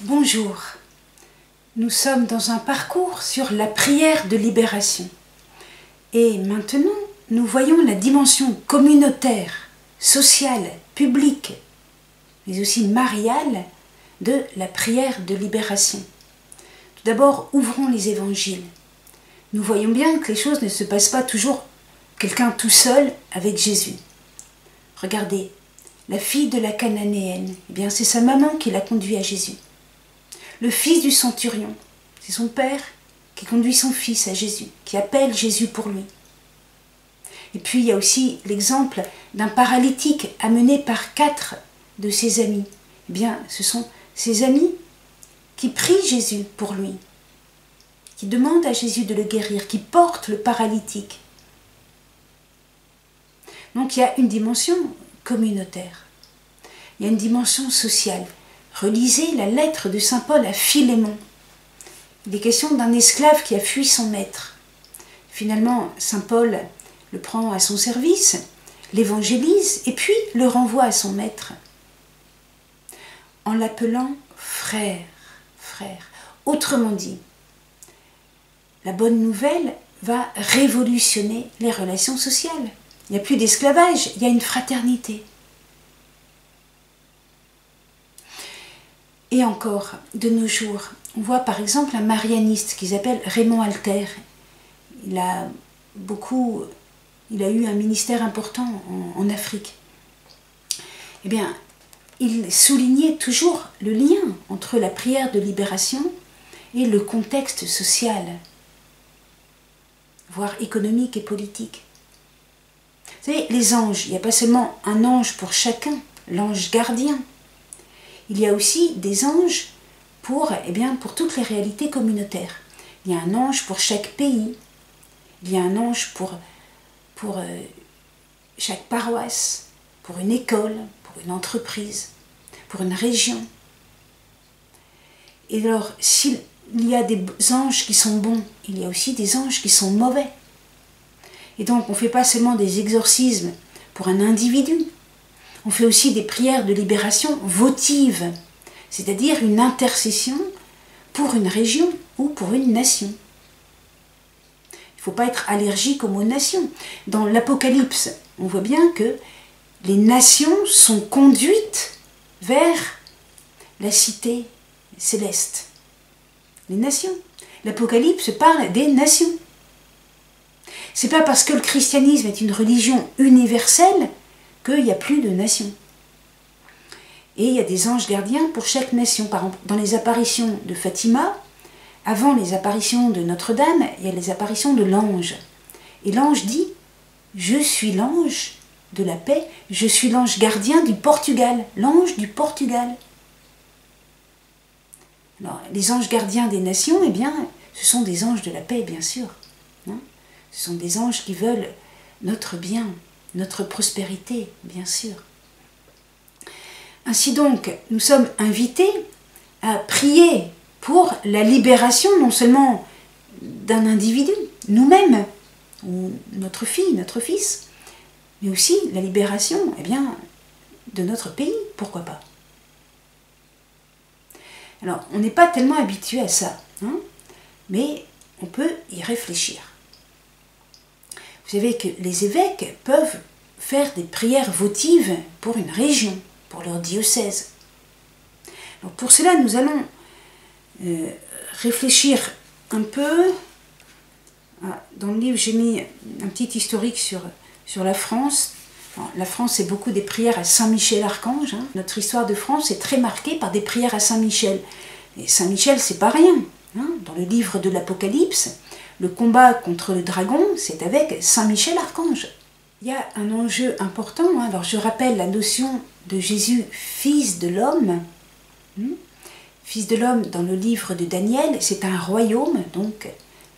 Bonjour, nous sommes dans un parcours sur la prière de libération. Et maintenant, nous voyons la dimension communautaire, sociale, publique, mais aussi mariale de la prière de libération. Tout d'abord, ouvrons les évangiles. Nous voyons bien que les choses ne se passent pas toujours quelqu'un tout seul avec Jésus. Regardez, la fille de la Cananéenne, eh bien c'est sa maman qui l'a conduit à Jésus. Le fils du centurion, c'est son père qui conduit son fils à Jésus, qui appelle Jésus pour lui. Et puis il y a aussi l'exemple d'un paralytique amené par 4 de ses amis. Eh bien, ce sont ses amis qui prient Jésus pour lui, qui demandent à Jésus de le guérir, qui portent le paralytique. Donc il y a une dimension communautaire, il y a une dimension sociale. Relisez la lettre de saint Paul à Philémon. Il est question d'un esclave qui a fui son maître. Finalement, saint Paul le prend à son service, l'évangélise et puis le renvoie à son maître. En l'appelant frère, frère. Autrement dit, la bonne nouvelle va révolutionner les relations sociales. Il n'y a plus d'esclavage, il y a une fraternité. Et encore, de nos jours, on voit par exemple un marianiste qui s'appelle Raymond Alter. Il a eu un ministère important en Afrique. Eh bien, il soulignait toujours le lien entre la prière de libération et le contexte social, voire économique et politique. Vous savez, les anges, il n'y a pas seulement un ange pour chacun, l'ange gardien. Il y a aussi des anges pour toutes les réalités communautaires. Il y a un ange pour chaque pays, il y a un ange pour chaque paroisse, pour une école, pour une entreprise, pour une région. Et alors, s'il y a des anges qui sont bons, il y a aussi des anges qui sont mauvais. Et donc, on ne fait pas seulement des exorcismes pour un individu, on fait aussi des prières de libération votives, c'est-à-dire une intercession pour une région ou pour une nation. Il ne faut pas être allergique aux mots nation. Dans l'Apocalypse, on voit bien que les nations sont conduites vers la cité céleste. Les nations. L'Apocalypse parle des nations. Ce n'est pas parce que le christianisme est une religion universelle qu'il n'y a plus de nations. Et il y a des anges gardiens pour chaque nation. Par exemple, dans les apparitions de Fatima, avant les apparitions de Notre-Dame, il y a les apparitions de l'ange. Et l'ange dit « Je suis l'ange de la paix, je suis l'ange gardien du Portugal. » L'ange du Portugal. Alors, les anges gardiens des nations, eh bien, ce sont des anges de la paix, bien sûr. Hein? Ce sont des anges qui veulent notre bien, notre prospérité, bien sûr. Ainsi donc, nous sommes invités à prier pour la libération non seulement d'un individu, nous-mêmes, ou notre fille, notre fils, mais aussi la libération de notre pays, pourquoi pas. Alors, on n'est pas tellement habitué à ça, hein, mais on peut y réfléchir. Vous savez que les évêques peuvent faire des prières votives pour une région, pour leur diocèse. Donc pour cela, nous allons réfléchir un peu. Dans le livre, j'ai mis un petit historique sur la France. Alors, la France, c'est beaucoup des prières à Saint-Michel-Archange. Hein. Notre histoire de France est très marquée par des prières à Saint-Michel. Et Saint-Michel, c'est pas rien. Hein. Dans le livre de l'Apocalypse, le combat contre le dragon, c'est avec Saint-Michel-Archange. Il y a un enjeu important. Hein. Alors je rappelle la notion de Jésus, fils de l'homme. Fils de l'homme, dans le livre de Daniel, c'est un royaume. Donc,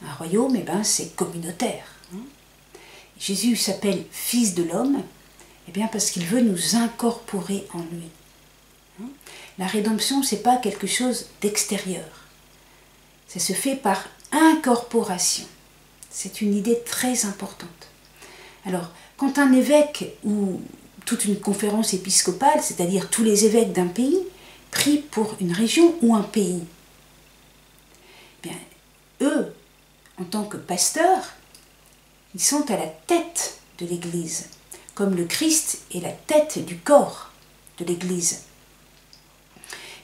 un royaume, c'est communautaire. Hein. Jésus s'appelle fils de l'homme, parce qu'il veut nous incorporer en lui. Hein. La rédemption, ce n'est pas quelque chose d'extérieur. Ça se fait par incorporation. C'est une idée très importante. Alors, quand un évêque ou toute une conférence épiscopale, c'est-à-dire tous les évêques d'un pays, pris pour une région ou un pays. Eh bien, eux, en tant que pasteurs, ils sont à la tête de l'Église, comme le Christ est la tête du corps de l'Église.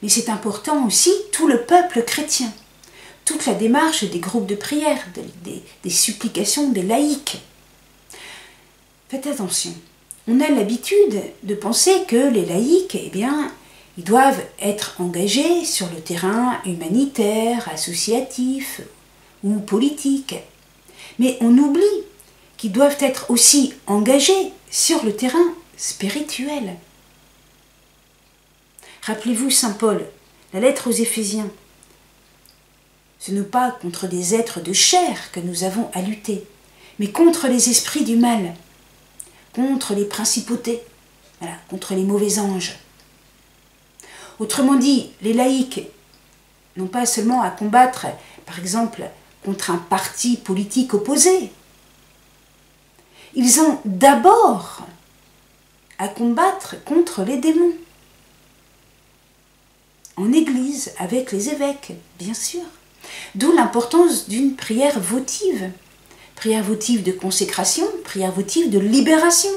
Mais c'est important aussi tout le peuple chrétien, toute la démarche des groupes de prière, des supplications des laïcs. Faites attention, on a l'habitude de penser que les laïcs, eh bien, ils doivent être engagés sur le terrain humanitaire, associatif ou politique. Mais on oublie qu'ils doivent être aussi engagés sur le terrain spirituel. Rappelez-vous Saint Paul, la lettre aux Éphésiens. Ce n'est pas contre des êtres de chair que nous avons à lutter, mais contre les esprits du mal, contre les principautés, voilà, contre les mauvais anges. Autrement dit, les laïcs n'ont pas seulement à combattre, par exemple, contre un parti politique opposé. Ils ont d'abord à combattre contre les démons. En église, avec les évêques, bien sûr. D'où l'importance d'une prière votive. Prière votive de consécration, prière votive de libération.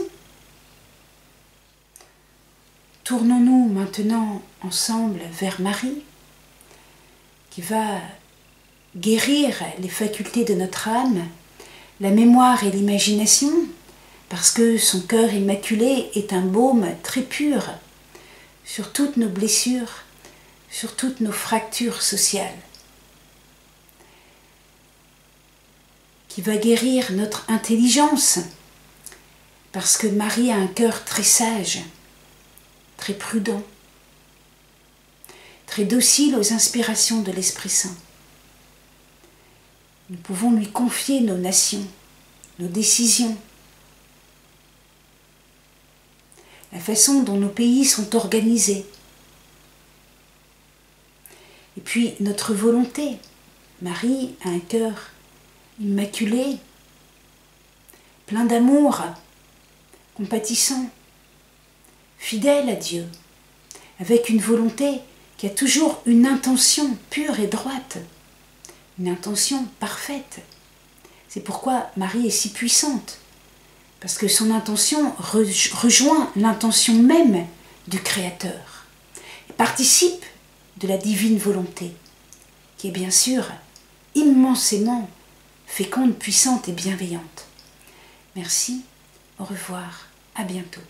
Tournons-nous maintenant ensemble vers Marie, qui va guérir les facultés de notre âme, la mémoire et l'imagination, parce que son cœur immaculé est un baume très pur sur toutes nos blessures, sur toutes nos fractures sociales, qui va guérir notre intelligence, parce que Marie a un cœur très sage, très prudent, très docile aux inspirations de l'Esprit Saint. Nous pouvons lui confier nos nations, nos décisions, la façon dont nos pays sont organisés, et puis notre volonté. Marie a un cœur immaculé, plein d'amour, compatissant, fidèle à Dieu, avec une volonté qui a toujours une intention pure et droite, une intention parfaite. C'est pourquoi Marie est si puissante, parce que son intention rejoint l'intention même du Créateur, et participe de la divine volonté, qui est bien sûr immensément féconde, puissante et bienveillante. Merci, au revoir, à bientôt.